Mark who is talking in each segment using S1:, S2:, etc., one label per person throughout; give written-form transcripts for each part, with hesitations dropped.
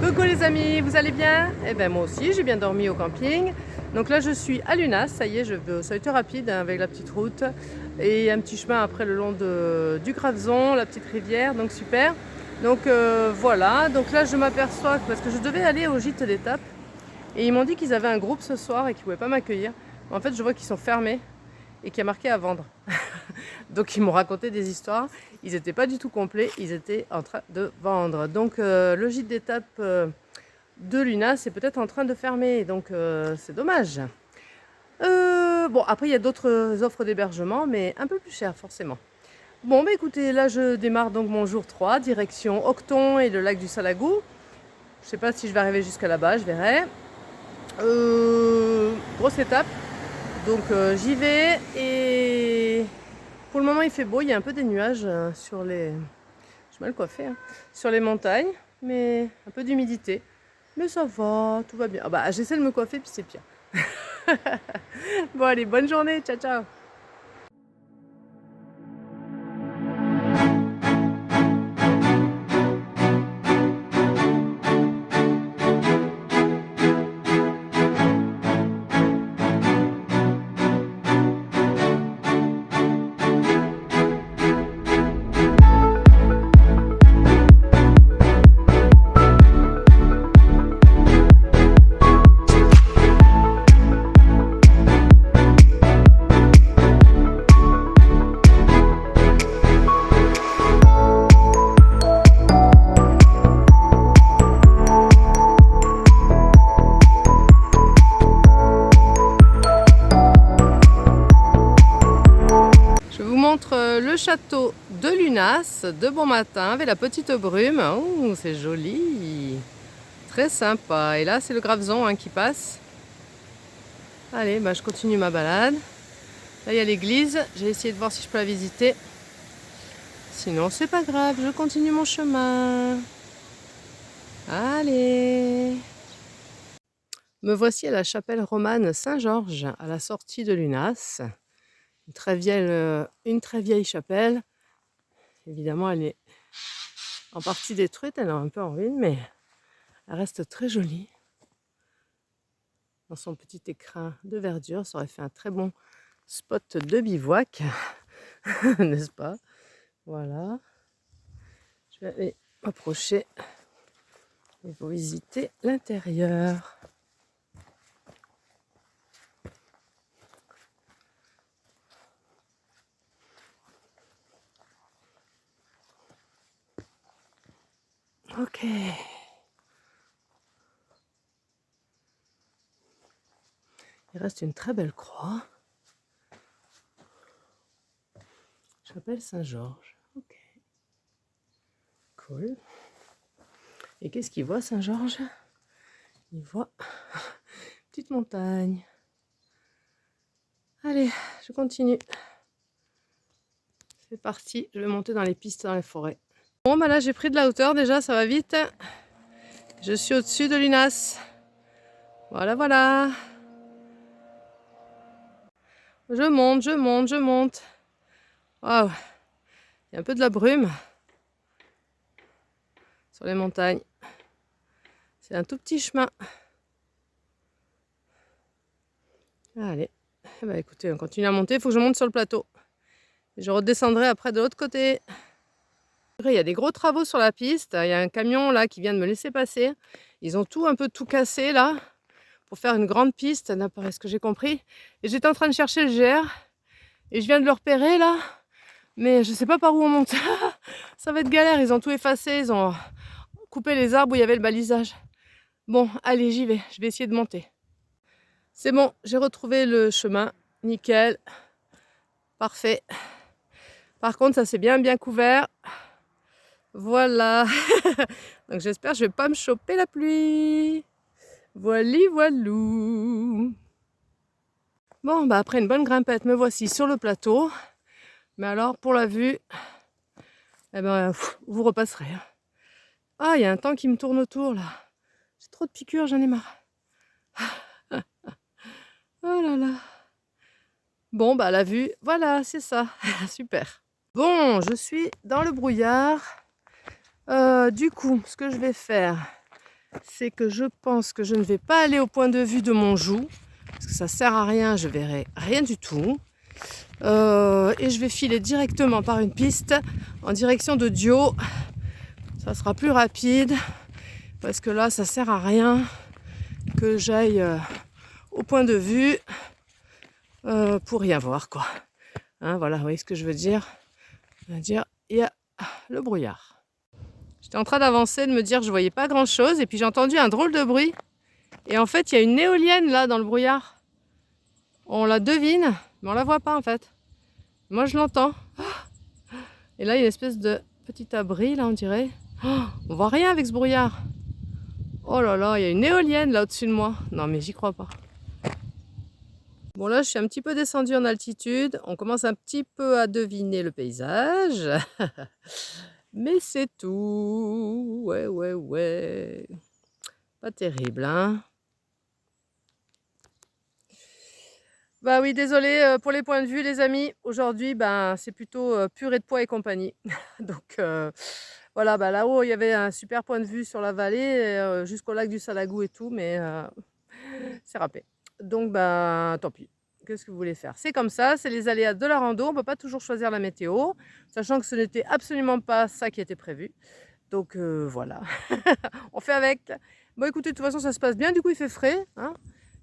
S1: Coucou les amis, vous allez bien? Eh bien moi aussi, j'ai bien dormi au camping. Donc là je suis à Lunas, ça y est, ça a été rapide hein, avec la petite route. Et un petit chemin après le long du Gravezon, la petite rivière, donc super. Donc voilà, donc là je m'aperçois, parce que je devais aller au gîte d'étape. Et ils m'ont dit qu'ils avaient un groupe ce soir et qu'ils ne pouvaient pas m'accueillir. En fait je vois qu'ils sont fermés et qu'il y a marqué à vendre. Donc ils m'ont raconté des histoires, ils n'étaient pas du tout complets, ils étaient en train de vendre. Donc le gîte d'étape de Luna, c'est peut-être en train de fermer, donc c'est dommage. Bon, après il y a d'autres offres d'hébergement, mais un peu plus cher forcément. Bon, bah écoutez, là je démarre donc mon jour 3, direction Octon et le lac du Salagou. Je sais pas si je vais arriver jusqu'à là-bas, je verrai. Grosse étape, donc j'y vais et pour le moment il fait beau, il y a un peu des nuages sur les... Je suis mal coiffée, hein. Sur les montagnes, mais un peu d'humidité. Mais ça va, tout va bien. Ah bah j'essaie de me coiffer puis c'est pire. Bon allez, bonne journée, ciao ciao. Le château de Lunas, de bon matin, avec la petite brume. Oh, c'est joli, très sympa. Et là, c'est le Gravezon hein, qui passe. Allez, bah, je continue ma balade. Là, il y a l'église. J'ai essayé de voir si je peux la visiter. Sinon, c'est pas grave, je continue mon chemin. Allez. Me voici à la chapelle romane Saint-Georges, à la sortie de Lunas. Une très vieille chapelle. Évidemment, elle est en partie détruite, elle est un peu en ruine, mais elle reste très jolie. Dans son petit écrin de verdure, ça aurait fait un très bon spot de bivouac, n'est-ce pas? Voilà. Je vais aller m'approcher et vous visiter l'intérieur. Ok. Il reste une très belle croix. Chapelle Saint-Georges. Ok. Cool. Et qu'est-ce qu'il voit Saint-Georges? Il voit une petite montagne. Allez, je continue. C'est parti, je vais monter dans les pistes dans les forêts. Bon, bah là j'ai pris de la hauteur déjà, ça va vite. Je suis au-dessus de Lunas. Voilà, voilà. Je monte, je monte, je monte. Waouh, il y a un peu de la brume sur les montagnes. C'est un tout petit chemin. Allez, eh ben, écoutez, on continue à monter. Il faut que je monte sur le plateau. Et je redescendrai après de l'autre côté. Il y a des gros travaux sur la piste. Il y a un camion là qui vient de me laisser passer. Ils ont un peu tout cassé là pour faire une grande piste, d'après ce que j'ai compris. Et j'étais en train de chercher le GR et je viens de le repérer là. Mais je sais pas par où on monte. Ça va être galère. Ils ont tout effacé. Ils ont coupé les arbres où il y avait le balisage. Bon, allez, j'y vais. Je vais essayer de monter. C'est bon, j'ai retrouvé le chemin. Nickel. Parfait. Par contre, ça c'est bien couvert. Voilà. Donc j'espère que je vais pas me choper la pluie. Voili voilou. Bon, bah après une bonne grimpette, me voici sur le plateau. Mais alors, pour la vue, eh ben, vous repasserez. Ah, il y a un temps qui me tourne autour là. J'ai trop de piqûres, j'en ai marre. Oh là là. Bon, bah la vue, voilà, c'est ça. Super. Bon, je suis dans le brouillard. Du coup, ce que je vais faire, c'est que je pense que je ne vais pas aller au point de vue de Montjoux, parce que ça sert à rien, je verrai rien du tout. Et je vais filer directement par une piste en direction de Dio. Ça sera plus rapide, parce que là, ça sert à rien que j'aille au point de vue pour rien voir, quoi. Hein, voilà, vous voyez ce que je veux dire. On va dire, il y a le brouillard. J'étais en train d'avancer, de me dire que je voyais pas grand chose, et puis j'ai entendu un drôle de bruit. Et en fait, il y a une éolienne là dans le brouillard. On la devine, mais on la voit pas en fait. Moi, je l'entends. Et là, il y a une espèce de petit abri, là, on dirait. On voit rien avec ce brouillard. Oh là là, il y a une éolienne là au-dessus de moi. Non, mais j'y crois pas. Bon, là, je suis un petit peu descendue en altitude. On commence un petit peu à deviner le paysage. Mais c'est tout. Ouais, ouais, ouais. Pas terrible, hein. Bah oui, désolé pour les points de vue, les amis. Aujourd'hui, ben, c'est plutôt purée de pois et compagnie. Donc, voilà, bah, là-haut, il y avait un super point de vue sur la vallée, jusqu'au lac du Salagou et tout, mais c'est râpé. Donc, ben, tant pis. Qu'est-ce que vous voulez faire? C'est comme ça, c'est les aléas de la rando. On ne peut pas toujours choisir la météo, sachant que ce n'était absolument pas ça qui était prévu. Donc, voilà. On fait avec. Bon, écoutez, de toute façon, ça se passe bien. Du coup, il fait frais, hein.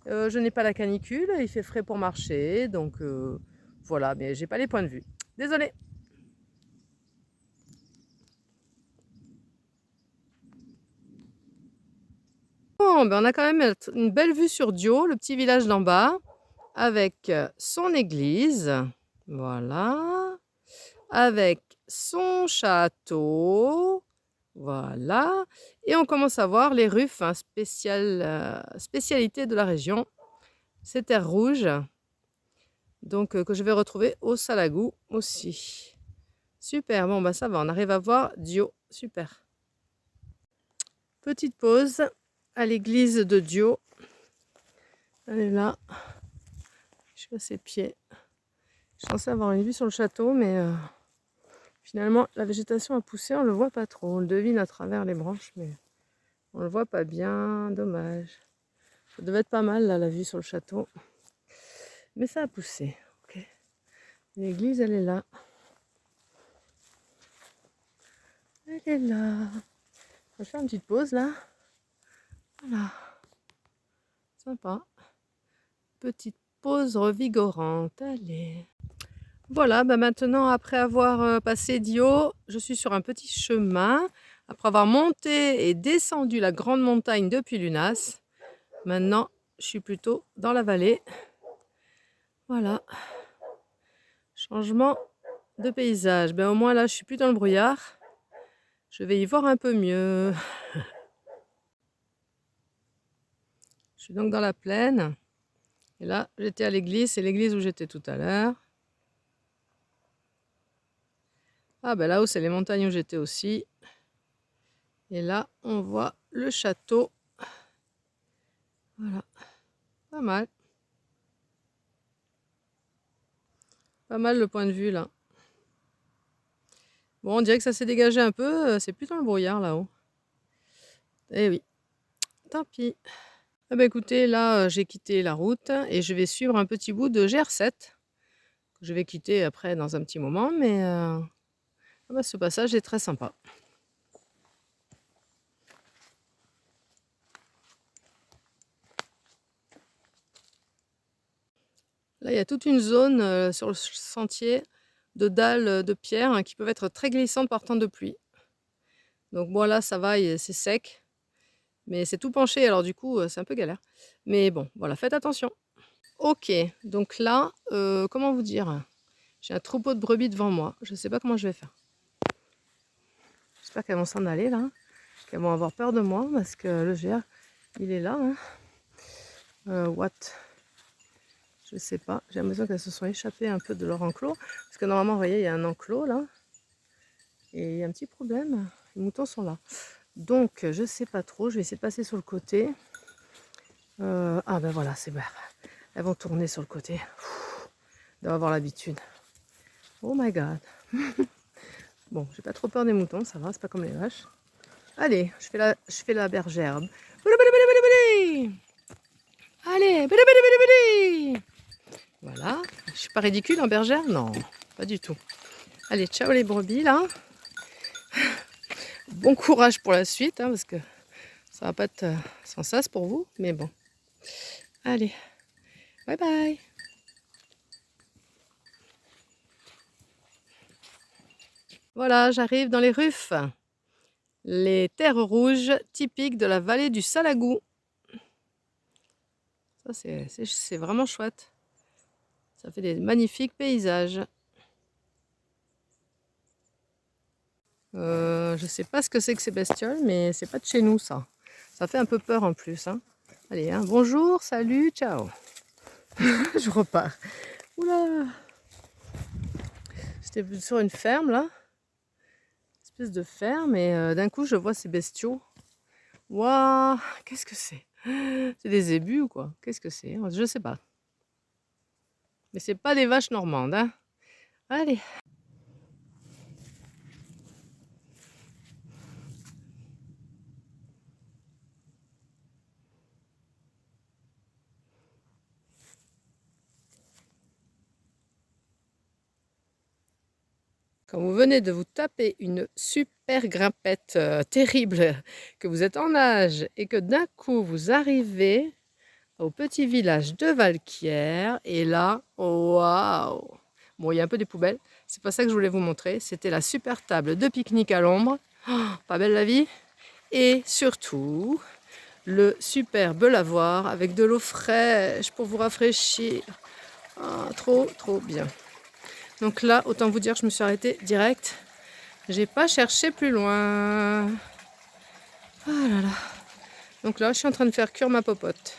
S1: Je n'ai pas la canicule, il fait frais pour marcher, donc voilà, mais j'ai pas les points de vue. Désolée. Bon, ben on a quand même une belle vue sur Dio, le petit village d'en bas, avec son église, voilà, avec son château, voilà, et on commence à voir les ruffes, hein, spécialité de la région, c'est terre rouge, donc que je vais retrouver au Salagou aussi. Super, bon bah ça va, on arrive à voir Dio, super. Petite pause à l'église de Dio. Elle est là. Je suis à ses pieds. Je pensais avoir une vue sur le château, mais finalement la végétation a poussé, on ne le voit pas trop. On le devine à travers les branches, mais on ne le voit pas bien, dommage. Ça devait être pas mal là, la vue sur le château. Mais ça a poussé. Okay. L'église, elle est là. Elle est là. On va faire une petite pause là. Voilà. Sympa. Petite pause revigorante. Allez. Voilà, bah maintenant, après avoir passé Dio, je suis sur un petit chemin. Après avoir monté et descendu la grande montagne depuis Lunas. Maintenant, je suis plutôt dans la vallée. Voilà. Changement de paysage. Ben, au moins là, je suis plus dans le brouillard. Je vais y voir un peu mieux. Je suis donc dans la plaine. Et là, j'étais à l'église. C'est l'église où j'étais tout à l'heure. Ah ben là-haut, c'est les montagnes où j'étais aussi. Et là, on voit le château. Voilà. Pas mal. Pas mal le point de vue là. Bon, on dirait que ça s'est dégagé un peu. C'est plus dans le brouillard là-haut. Eh oui. Tant pis. Ah bah écoutez, là, j'ai quitté la route et je vais suivre un petit bout de GR7 que je vais quitter après dans un petit moment, mais ah bah, ce passage est très sympa. Là, il y a toute une zone sur le sentier de dalles de pierre, hein, qui peuvent être très glissantes par temps de pluie. Donc bon, là, ça va, c'est sec, mais c'est tout penché, alors du coup, c'est un peu galère. Mais bon, voilà, faites attention. Ok, donc là, comment vous dire? J'ai un troupeau de brebis devant moi. Je ne sais pas comment je vais faire. J'espère qu'elles vont s'en aller là, qu'elles vont avoir peur de moi parce que le GR, il est là. Hein. What? Je sais pas. J'ai l'impression qu'elles se sont échappées un peu de leur enclos. Parce que normalement, vous voyez, il y a un enclos là. Et il y a un petit problème. Les moutons sont là. Donc, je sais pas trop. Je vais essayer de passer sur le côté. Ah ben voilà, c'est bon. Elles vont tourner sur le côté. Elles doivent avoir l'habitude. Oh my god. Bon, j'ai pas trop peur des moutons, ça va, c'est pas comme les vaches. Allez, je fais la bergère. Allez, voilà. Je suis pas ridicule en bergère? Non, pas du tout. Allez, ciao les brebis là. Bon courage pour la suite, hein, parce que ça va pas être sans sas pour vous, mais bon. Allez, bye bye. Voilà, j'arrive dans les Ruffes, les terres rouges typiques de la vallée du Salagou. Ça, c'est vraiment chouette. Ça fait des magnifiques paysages. Je sais pas ce que c'est que ces bestioles, mais c'est pas de chez nous, ça. Ça fait un peu peur en plus. Hein. Allez, hein, bonjour, salut, ciao. Je repars. Oula! J'étais sur une ferme, là. Une espèce de ferme, et d'un coup, je vois ces bestiaux. Waouh! Qu'est-ce que c'est? C'est des zébus ou quoi? Qu'est-ce que c'est? Je sais pas. Mais c'est pas des vaches normandes, hein. Allez. Quand vous venez de vous taper une super grimpette terrible, que vous êtes en nage et que d'un coup vous arrivez au petit village de Valquières, et là, waouh! Bon, il y a un peu des poubelles, c'est pas ça que je voulais vous montrer, c'était la super table de pique-nique à l'ombre. Oh, pas belle la vie? Et surtout, le superbe lavoir avec de l'eau fraîche pour vous rafraîchir. Ah, trop, trop bien. Donc là, autant vous dire, je me suis arrêtée direct. J'ai pas cherché plus loin. Ah là là. Donc là, je suis en train de faire cuire ma popote.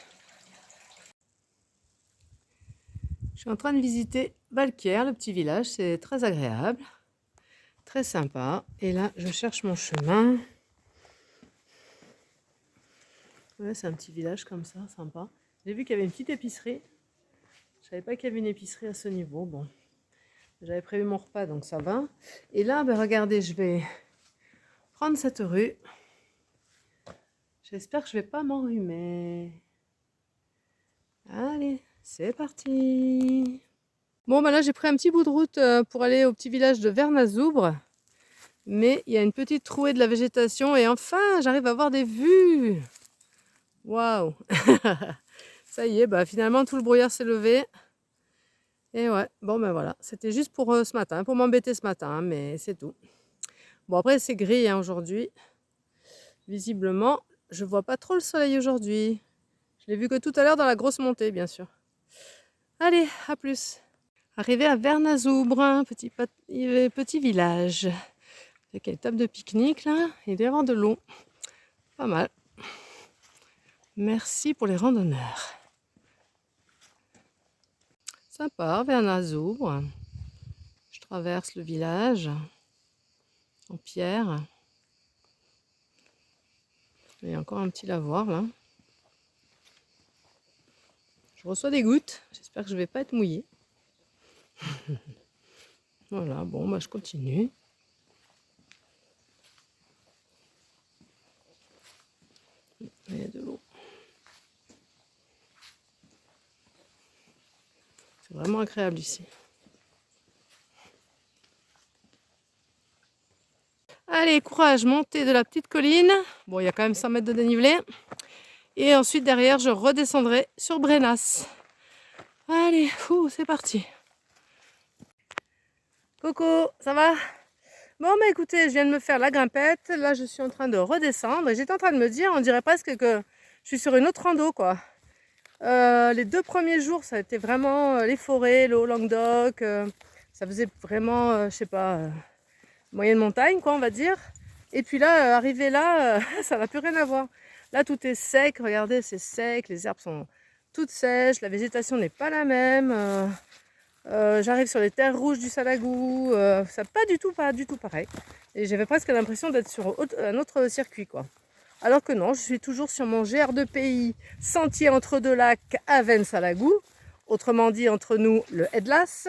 S1: Je suis en train de visiter Valquières, le petit village. C'est très agréable, très sympa. Et là, je cherche mon chemin. Ouais, c'est un petit village comme ça, sympa. J'ai vu qu'il y avait une petite épicerie. Je savais pas qu'il y avait une épicerie à ce niveau. Bon, j'avais prévu mon repas, donc ça va. Et là, ben regardez, je vais prendre cette rue. J'espère que je vais pas m'enrhumer. Allez, c'est parti. Bon, ben là, j'ai pris un petit bout de route pour aller au petit village de Vernazoubre. Mais il y a une petite trouée de la végétation et enfin, j'arrive à voir des vues. Waouh. Ça y est, bah, finalement, tout le brouillard s'est levé. Et ouais, bon ben voilà, c'était juste pour ce matin, pour m'embêter ce matin, hein, mais c'est tout. Bon, après, c'est gris hein, aujourd'hui. Visiblement, je vois pas trop le soleil aujourd'hui. Je l'ai vu que tout à l'heure dans la grosse montée, bien sûr. Allez, à plus. Arrivé à Vernazoubre, petit village. Avec une table de pique-nique là, il doit y avoir de l'eau. Pas mal. Merci pour les randonneurs. Sympa, Vernazoubre. Je traverse le village en pierre. Il y a encore un petit lavoir là. Je reçois des gouttes. J'espère que je ne vais pas être mouillée. Voilà, bon, bah, je continue. Il y a de l'eau. C'est vraiment agréable ici. Allez, courage, montez de la petite colline. Bon, il y a quand même 100 mètres de dénivelé. Et ensuite, derrière, je redescendrai sur Brénas. Allez, c'est parti. Coco, ça va? Bon, bah écoutez, je viens de me faire la grimpette. Là, je suis en train de redescendre. Et j'étais en train de me dire, on dirait presque que je suis sur une autre rando, quoi. Les 2 premiers jours, ça a été vraiment les forêts, le Haut-Languedoc. Ça faisait vraiment, je sais pas, moyenne montagne, quoi, on va dire. Et puis là, arrivé là, ça n'a plus rien à voir. Là, tout est sec. Regardez, c'est sec. Les herbes sont toutes sèches. La végétation n'est pas la même. J'arrive sur les terres rouges du Salagou. Ça pas du tout pareil. Et j'avais presque l'impression d'être sur un autre circuit, quoi. Alors que non, je suis toujours sur mon GR2PI sentier entre deux lacs Aven-Salagou, autrement dit entre nous le Headlas.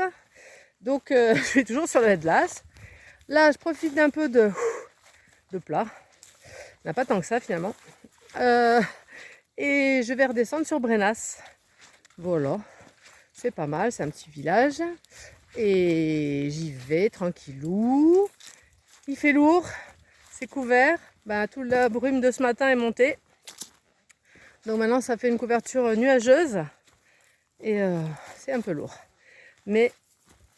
S1: Donc je suis toujours sur le Headlas. Là, je profite d'un peu de plat. Il n'y en a pas tant que ça finalement. Et je vais redescendre sur Brennas. Voilà, c'est pas mal, c'est un petit village. Et j'y vais tranquillou. Il fait lourd, c'est couvert. Ben, toute la brume de ce matin est montée. Donc maintenant ça fait une couverture nuageuse. Et c'est un peu lourd. Mais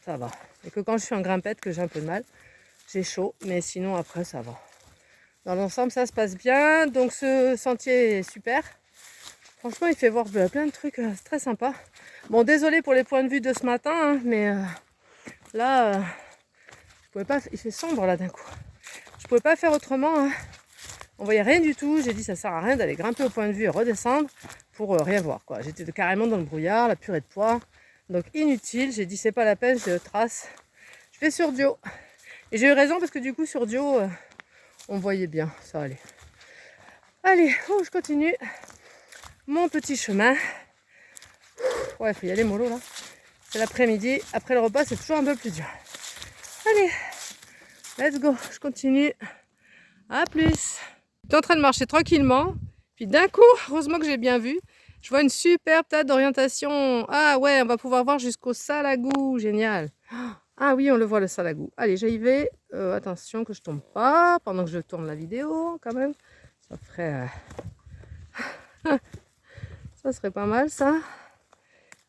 S1: ça va. Et que quand je suis en grimpette que j'ai un peu de mal, j'ai chaud. Mais sinon après ça va. Dans l'ensemble ça se passe bien. Donc ce sentier est super. Franchement il fait voir plein de trucs très sympas. Bon désolé pour les points de vue de ce matin. Hein, mais là je pouvais pas. Il fait sombre là d'un coup. Je pouvais pas faire autrement. Hein. On voyait rien du tout. J'ai dit ça sert à rien d'aller grimper au point de vue et redescendre pour rien voir. Quoi. J'étais carrément dans le brouillard, la purée de poids. Donc inutile. J'ai dit c'est pas la peine, je trace. Je vais sur Dio. Et j'ai eu raison parce que du coup sur Dio, on voyait bien. Ça allait. Allez, je continue mon petit chemin. Ouais, il faut y aller mollo là. C'est l'après-midi. Après le repas, c'est toujours un peu plus dur. Allez, let's go. Je continue. À plus. J'étais en train de marcher tranquillement. Puis d'un coup, heureusement que j'ai bien vu, je vois une superbe table d'orientation. Ah ouais, on va pouvoir voir jusqu'au Salagou. Génial. Ah oui, on le voit le Salagou. Allez, j'y vais. Attention que je tombe pas pendant que je tourne la vidéo quand même. Ça ferait... ça serait pas mal ça.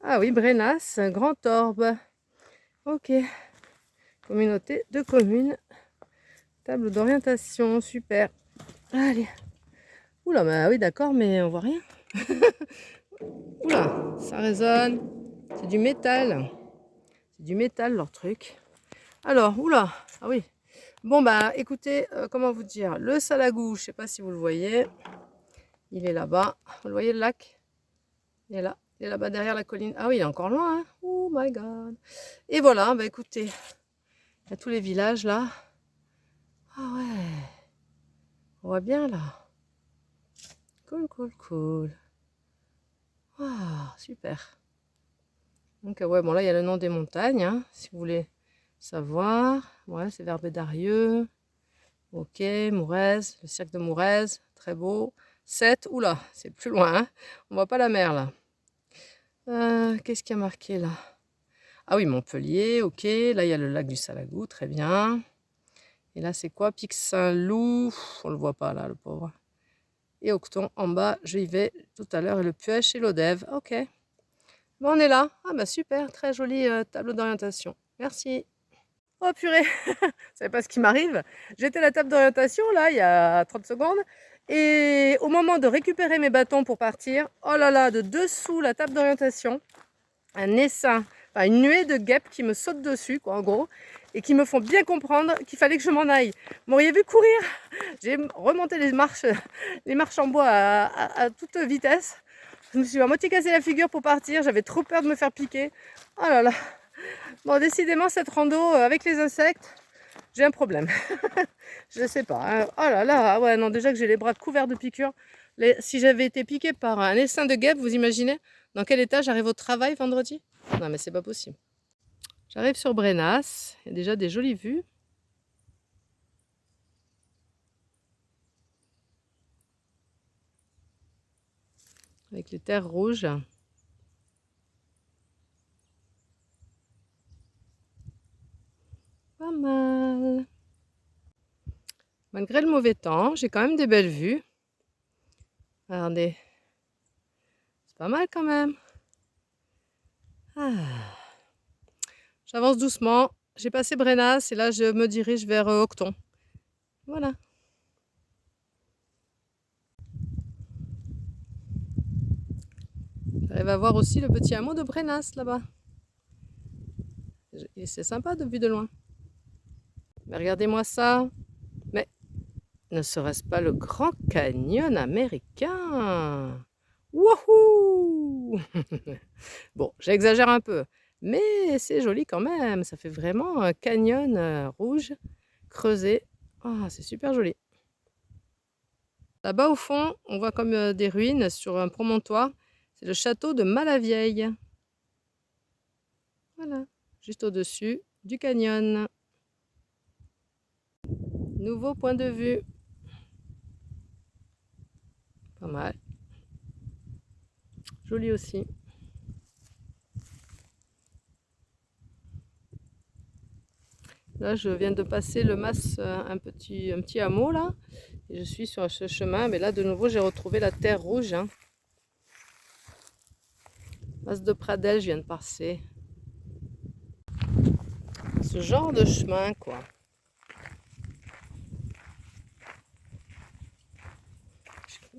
S1: Ah oui, Brennas, Grand Orbe. Ok. Communauté de communes. Table d'orientation, super. Allez. Oula, bah oui, d'accord, mais on voit rien. Oula, ça résonne. C'est du métal. C'est du métal, leur truc. Alors, oula, ah oui. Bon, bah écoutez, comment vous dire, le Salagou, je sais pas si vous le voyez. Il est là-bas. Vous le voyez, le lac? Il est là. Il est là-bas derrière la colline. Ah oui, il est encore loin. Hein. Oh my god. Et voilà, bah écoutez, il y a tous les villages là. Ah ouais. On voit bien là. Cool, cool, cool. Ah, super. Donc ouais, bon là, il y a le nom des montagnes, hein, si vous voulez savoir. Ouais, c'est vers Bédarieux. Ok, Mourez, le cirque de Mourez, très beau. 7, oula, c'est plus loin, hein. On voit pas la mer là. Qu'est-ce qu'il y a marqué là? Ah oui, Montpellier, ok. Là, il y a le lac du Salagou, très bien. Et là, c'est quoi? Pic Saint-Loup, on le voit pas là, le pauvre. Et Octon, en bas, je y vais tout à l'heure. Et le Puech et l'Odève, ok. Bon, on est là. Ah bah super, très jolie table d'orientation. Merci. Oh purée, vous savez pas ce qui m'arrive? J'étais à la table d'orientation là, il y a 30 secondes. Et au moment de récupérer mes bâtons pour partir, oh là là, de dessous la table d'orientation, un essaim, enfin une nuée de guêpes qui me sautent dessus, quoi, en gros, et qui me font bien comprendre qu'il fallait que je m'en aille. Vous m'auriez vu courir? J'ai remonté les marches en bois à toute vitesse. Je me suis à moitié cassé la figure pour partir, j'avais trop peur de me faire piquer. Oh là là. Bon, décidément, cette rando avec les insectes, j'ai un problème. Je sais pas. Hein. Oh là là, ouais, non, déjà que j'ai les bras couverts de piqûres. Si j'avais été piquée par un essaim de guêpes, vous imaginez dans quel état j'arrive au travail vendredi? Non, mais c'est pas possible. J'arrive sur Brennas, il y a déjà des jolies vues. Avec les terres rouges. Pas mal. Malgré le mauvais temps, j'ai quand même des belles vues. Regardez. C'est pas mal quand même. Ah. J'avance doucement. J'ai passé Brennas et là je me dirige vers Octon. Voilà. J'arrive à voir aussi le petit hameau de Brennas là-bas. Et c'est sympa de vue de loin. Mais regardez-moi ça. Mais ne serait-ce pas le Grand Canyon américain? Wouhou! Bon, j'exagère un peu, mais c'est joli quand même. Ça fait vraiment un canyon rouge creusé. Ah, c'est super joli. Là-bas au fond, on voit comme des ruines sur un promontoire. C'est le château de Malavieille. Voilà, juste au-dessus du canyon. Nouveau point de vue. Pas mal. Joli aussi. Là, je viens de passer le mas, un petit hameau là. Et je suis sur ce chemin. Mais là, de nouveau, j'ai retrouvé la terre rouge. Hein. Mas de Pradel, je viens de passer. Ce genre de chemin, quoi.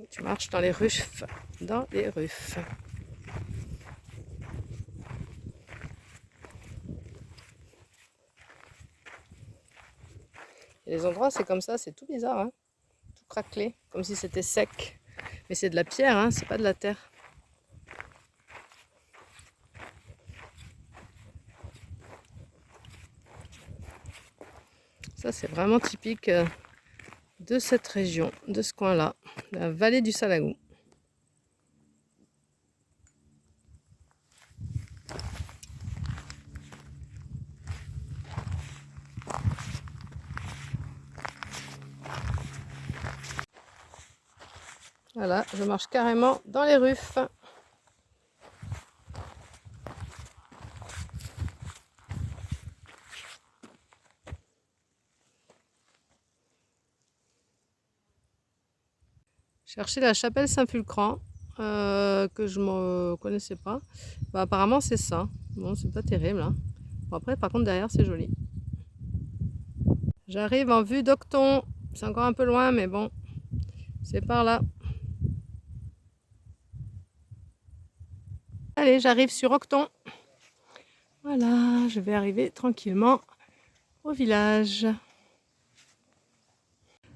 S1: Tu marches dans les rufs. Dans les rufs. Et les endroits, c'est comme ça, c'est tout bizarre. Hein. Tout craquelé, comme si c'était sec. Mais c'est de la pierre, hein, c'est pas de la terre. Ça, c'est vraiment typique de cette région, de ce coin-là, la vallée du Salagou. Voilà, je marche carrément dans les rufs. Chercher la chapelle Saint-Fulcran, que je ne connaissais pas. Bah, apparemment, c'est ça. Bon, c'est pas terrible. Hein. Bon, après, par contre, derrière, c'est joli. J'arrive en vue d'Octon. C'est encore un peu loin, mais bon, c'est par là. Allez, j'arrive sur Octon. Voilà, je vais arriver tranquillement au village.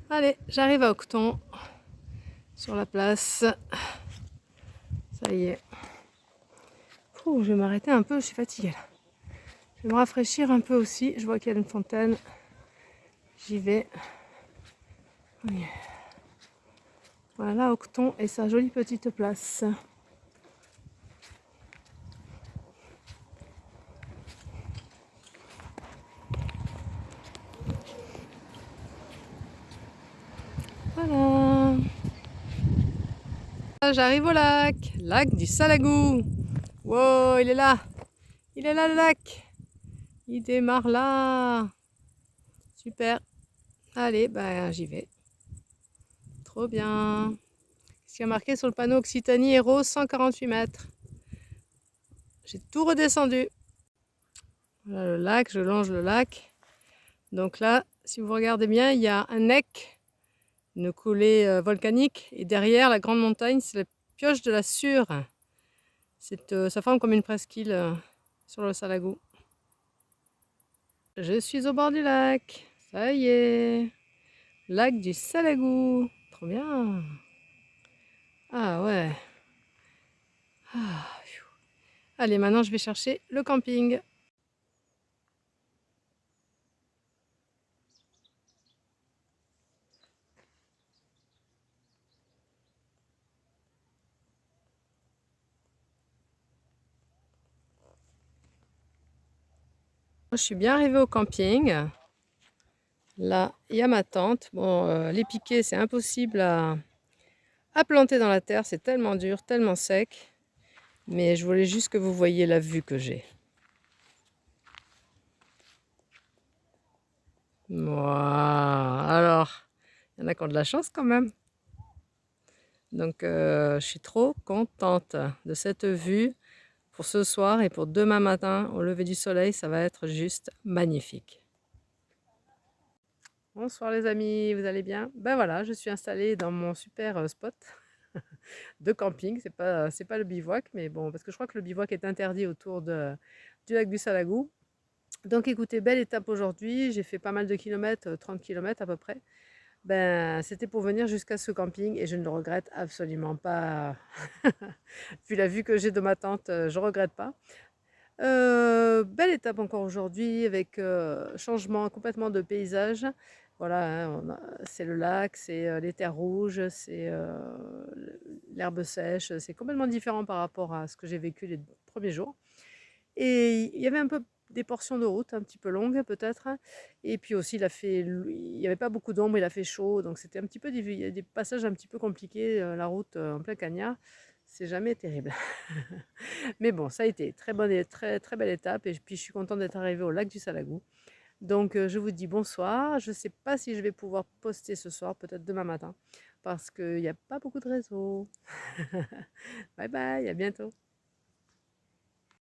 S1: Allez, j'arrive à Octon, sur la place. Ça y est. Ouh, je vais m'arrêter un peu, je suis fatiguée là. Je vais me rafraîchir un peu aussi. Je vois qu'il y a une fontaine. J'y vais. Oui. Voilà, Octon et sa jolie petite place. Voilà. J'arrive au lac. Lac du Salagou. Wow, il est là. Il est là le lac. Il démarre là. Super. Allez, ben j'y vais. Trop bien. Qu'est-ce qu'il y a marqué sur le panneau Occitanie Héros 148 mètres. J'ai tout redescendu. Voilà le lac, je longe le lac. Donc là, si vous regardez bien, il y a un bec, une coulée volcanique. Et derrière, la grande montagne, c'est la pioche de la Sûre. Ça forme comme une presqu'île sur le Salagou. Je suis au bord du lac. Ça y est. Lac du Salagou. Trop bien. Ah ouais. Ah, allez, maintenant je vais chercher le camping. Je suis bien arrivée au camping. Là, il y a ma tente. Bon, les piquets, c'est impossible à planter dans la terre. C'est tellement dur, tellement sec. Mais je voulais juste que vous voyiez la vue que j'ai. Wow. Alors, il y en a qui ont de la chance quand même. Donc, je suis trop contente de cette vue pour ce soir et pour demain matin au lever du soleil. Ça va être juste magnifique. Bonsoir les amis, vous allez bien? Ben voilà, je suis installée dans mon super spot de camping. C'est pas le bivouac, mais bon, parce que je crois que le bivouac est interdit autour du lac du Salagou. Donc écoutez, belle étape aujourd'hui. J'ai fait pas mal de kilomètres, 30 kilomètres à peu près. Ben, c'était pour venir jusqu'à ce camping et je ne le regrette absolument pas. Vu la vue que j'ai de ma tente, je ne regrette pas. Belle étape encore aujourd'hui avec changement complètement de paysage. Voilà, hein, c'est le lac, c'est les terres rouges, c'est l'herbe sèche. C'est complètement différent par rapport à ce que j'ai vécu les premiers jours. Et il y avait un peu des portions de route un petit peu longues peut-être. Et puis aussi, il n'y avait pas beaucoup d'ombre, il a fait chaud, donc c'était un petit peu, il y a des passages un petit peu compliqués, la route en plein cagnard, c'est jamais terrible. Mais bon, ça a été très bonne et très, très belle étape. Et puis je suis contente d'être arrivée au lac du Salagou. Donc je vous dis bonsoir. Je ne sais pas si je vais pouvoir poster ce soir, peut-être demain matin, parce qu'il n'y a pas beaucoup de réseau. Bye bye, à bientôt.